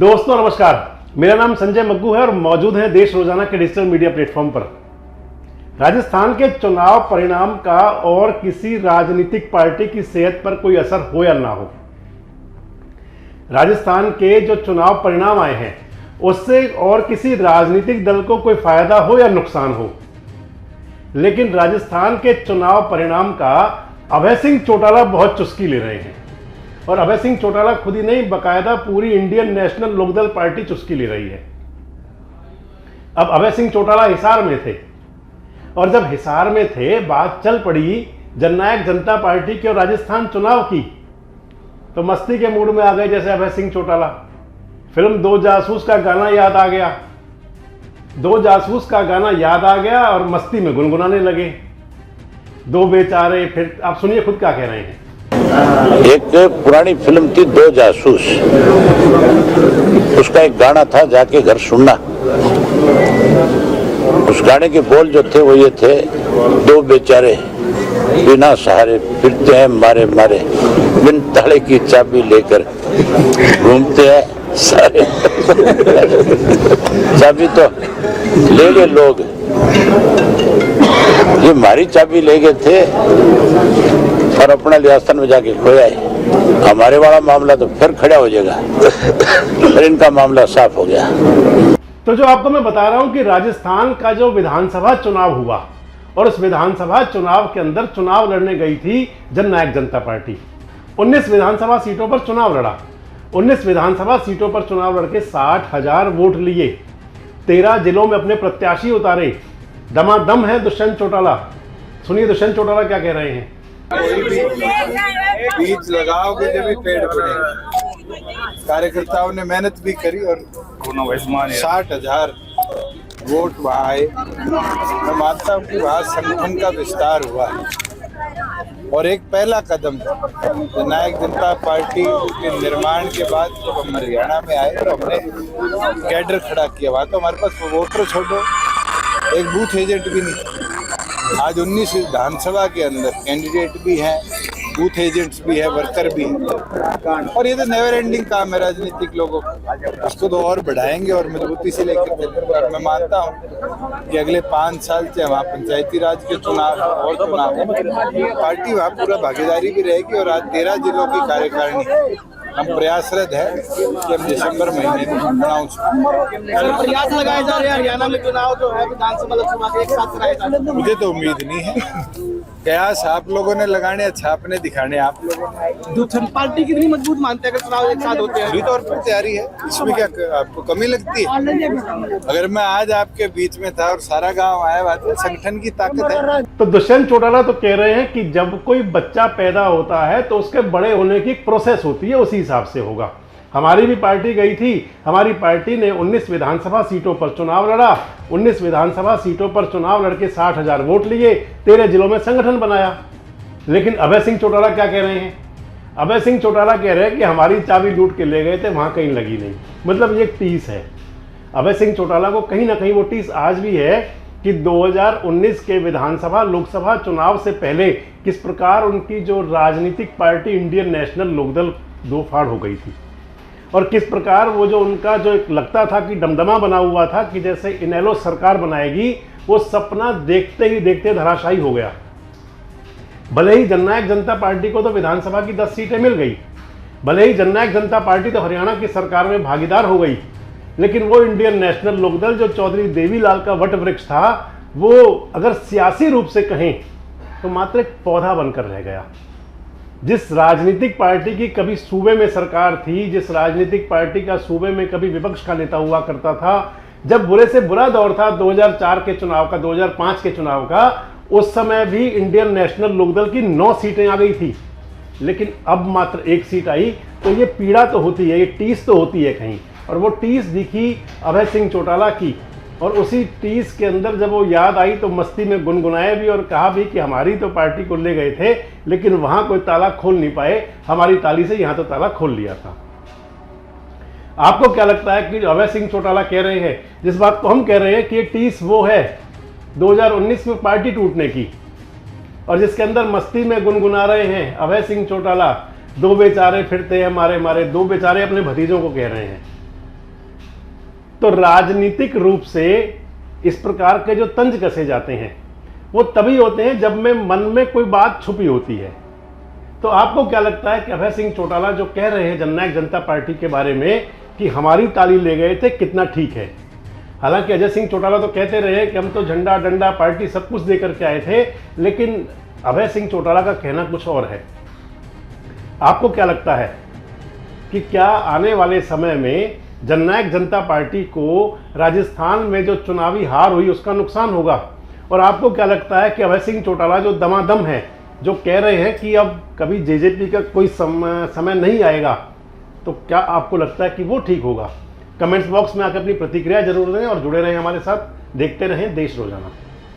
दोस्तों नमस्कार, मेरा नाम संजय मग्गू है और मौजूद है देश रोजाना के डिजिटल मीडिया प्लेटफॉर्म पर। राजस्थान के चुनाव परिणाम का और किसी राजनीतिक पार्टी की सेहत पर कोई असर हो या ना हो, राजस्थान के जो चुनाव परिणाम आए हैं उससे और किसी राजनीतिक दल को कोई फायदा हो या नुकसान हो, लेकिन राजस्थान के चुनाव परिणाम का अभय सिंह चौटाला बहुत चुस्की ले रहे हैं। और अभय सिंह चौटाला खुद ही नहीं, बाकायदा पूरी इंडियन नेशनल लोकदल पार्टी चुस्की ले रही है। अब अभय सिंह चौटाला हिसार में थे और जब हिसार में थे बात चल पड़ी जननायक जनता पार्टी की और राजस्थान चुनाव की, तो मस्ती के मूड में आ गए जैसे अभय सिंह चौटाला। फिल्म दो जासूस का गाना याद आ गया, दो जासूस का गाना याद आ गया और मस्ती में गुनगुनाने लगे। दो बेचारे, फिर आप सुनिए खुद क्या कह रहे हैं। एक पुरानी फिल्म थी दो जासूस, उसका एक गाना था जाके घर सुनना। उस गाने के बोल जो थे वो ये थे, दो बेचारे बिना सहारे फिरते हैं मारे मारे, बिन ताले की चाबी लेकर घूमते हैं सारे। चाबी तो ले गए लोग, ये हमारी चाबी ले गए थे और अपना लियास्थान में जाके खोया है। हमारे वाला मामला तो फिर खड़ा हो जाएगा, फिर इनका मामला साफ हो गया। तो जो आपको मैं बता रहा हूं कि राजस्थान का जो विधानसभा चुनाव हुआ और उस विधानसभा चुनाव के अंदर चुनाव लड़ने गई थी जननायक जनता पार्टी। 19 विधानसभा सीटों पर चुनाव लड़ा। 19 विधानसभा सीटों पर चुनाव लड़के 60,000 वोट लिए, 13 जिलों में अपने प्रत्याशी उतारे। दमादम है दुष्यंत चौटाला। सुनिए दुष्यंत चौटाला क्या कह रहे हैं। कोई भी बीज लगाओगे जब भी पेड़ बढ़ेगा। कार्यकर्ताओं ने मेहनत भी करी और 60,000 वोट वहाँ आए। मैं मानता हूँ कि वहाँ संगठन का विस्तार हुआ और एक पहला कदम जननायक जनता पार्टी के निर्माण के बाद जब हम हरियाणा में आए तो हमने कैडर खड़ा किया। वहाँ तो हमारे पास वोटर छोड़ो, एक बूथ एजेंट भी नहीं। आज 19 विधानसभा के अंदर कैंडिडेट भी हैं, बूथ एजेंट्स भी है, वर्कर भी है। और ये तो नेवर एंडिंग काम है राजनीतिक लोगों को, उसको तो और बढ़ाएंगे और मजबूती से लेकर चलेंगे। और मैं मानता हूँ कि अगले 5 साल से वहाँ पंचायती राज के चुनाव और चुनाव पार्टी वहाँ पूरा भागीदारी भी रहेगी। और आज 13 जिलों की कार्यकारिणी हम प्रयासरत है कि हम दिसंबर महीने में अनाउंस प्रयास लगाए जा रहे हैं हरियाणा में चुनाव जो है विधानसभा लोकसभा के एक साथ कराए जा रहे हैं। मुझे तो उम्मीद नहीं है। प्रयास आप लोगों ने लगाने, छापने दिखाने आप लोगों ने। दूसरी पार्टी कितनी मजबूत मानते हैं अगर चुनाव एक साथ होते हैं? पूरी तौर पर तैयारी है, इसमें क्या आपको कमी लगती है? अगर मैं आज आपके बीच में था और सारा गांव आया हुआ था, संगठन की ताकत है। तो दुष्यंत चौटाला तो कह रहे हैं कि जब कोई बच्चा पैदा होता है तो उसके बड़े होने की एक प्रोसेस होती है, उसी हिसाब से होगा। हमारी भी पार्टी गई थी, हमारी पार्टी ने 19 विधानसभा सीटों पर चुनाव लड़ा। 19 विधानसभा सीटों पर चुनाव लड़के 60,000 वोट लिए, 13 जिलों में संगठन बनाया। लेकिन अभय सिंह चौटाला क्या कह रहे हैं? अभय सिंह चौटाला कह रहे हैं कि हमारी चाबी लूट के ले गए थे, वहां कहीं लगी नहीं। मतलब ये एक टीस है। अभय सिंह चौटाला को कहीं ना कहीं वो टीस आज भी है कि 2019 के विधानसभा लोकसभा चुनाव से पहले किस प्रकार उनकी जो राजनीतिक पार्टी इंडियन नेशनल लोकदल दो फाड़ हो गई थी और किस प्रकार वो जो उनका जो एक लगता था कि दमदमा बना हुआ था कि जैसे इनेलो सरकार बनाएगी, वो सपना देखते ही देखते धराशायी हो गया। भले ही जननायक जनता पार्टी को तो विधानसभा की 10 सीटें मिल गई, भले ही जननायक जनता पार्टी तो हरियाणा की सरकार में भागीदार हो गई, लेकिन वो इंडियन नेशनल लोकदल जो चौधरी देवीलाल का वट वृक्ष था, वो अगर सियासी रूप से कहें तो मात्र एक पौधा बनकर रह गया। जिस राजनीतिक पार्टी की कभी सूबे में सरकार थी, जिस राजनीतिक पार्टी का सूबे में कभी विपक्ष का नेता हुआ करता था, जब बुरे से बुरा दौर था 2004 के चुनाव का, 2005 के चुनाव का, उस समय भी इंडियन नेशनल लोकदल की 9 सीटें आ गई थी, लेकिन अब मात्र 1 सीट आई। तो ये पीड़ा तो होती है, ये टीस तो होती है कहीं, और वो टीस दिखी अभय सिंह चौटाला की। और उसी टीस के अंदर जब वो याद आई तो मस्ती में गुनगुनाए भी और कहा भी कि हमारी तो पार्टी को ले गए थे, लेकिन वहां कोई ताला खोल नहीं पाए, हमारी ताली से यहां तो ताला खोल लिया था। आपको क्या लगता है कि अभय सिंह चौटाला कह रहे हैं, जिस बात को हम कह रहे हैं कि ये टीस वो है 2019 में पार्टी टूटने की, और जिसके अंदर मस्ती में गुनगुना रहे हैं अभय सिंह चौटाला, दो बेचारे फिरते हैं मारे मारे, दो बेचारे अपने भतीजों को कह रहे हैं। तो राजनीतिक रूप से इस प्रकार के जो तंज कसे जाते हैं वो तभी होते हैं जब में मन में कोई बात छुपी होती है। तो आपको क्या लगता है कि अभय सिंह चौटाला जो कह रहे हैं जननायक जनता पार्टी के बारे में कि हमारी ताली ले गए थे, कितना ठीक है? हालांकि अजय सिंह चौटाला तो कहते रहे कि हम तो झंडा डंडा पार्टी सब कुछ देकर के आए थे, लेकिन अभय सिंह चौटाला का कहना कुछ और है। आपको क्या लगता है कि क्या आने वाले समय में जननायक जनता पार्टी को राजस्थान में जो चुनावी हार हुई उसका नुकसान होगा? और आपको क्या लगता है कि अभय सिंह चौटाला जो दमादम है, जो कह रहे हैं कि अब कभी जेजेपी का कोई समय नहीं आएगा, तो क्या आपको लगता है कि वो ठीक होगा? कमेंट्स बॉक्स में आकर अपनी प्रतिक्रिया जरूर दें और जुड़े रहें हमारे साथ। देखते रहें देश रोजाना।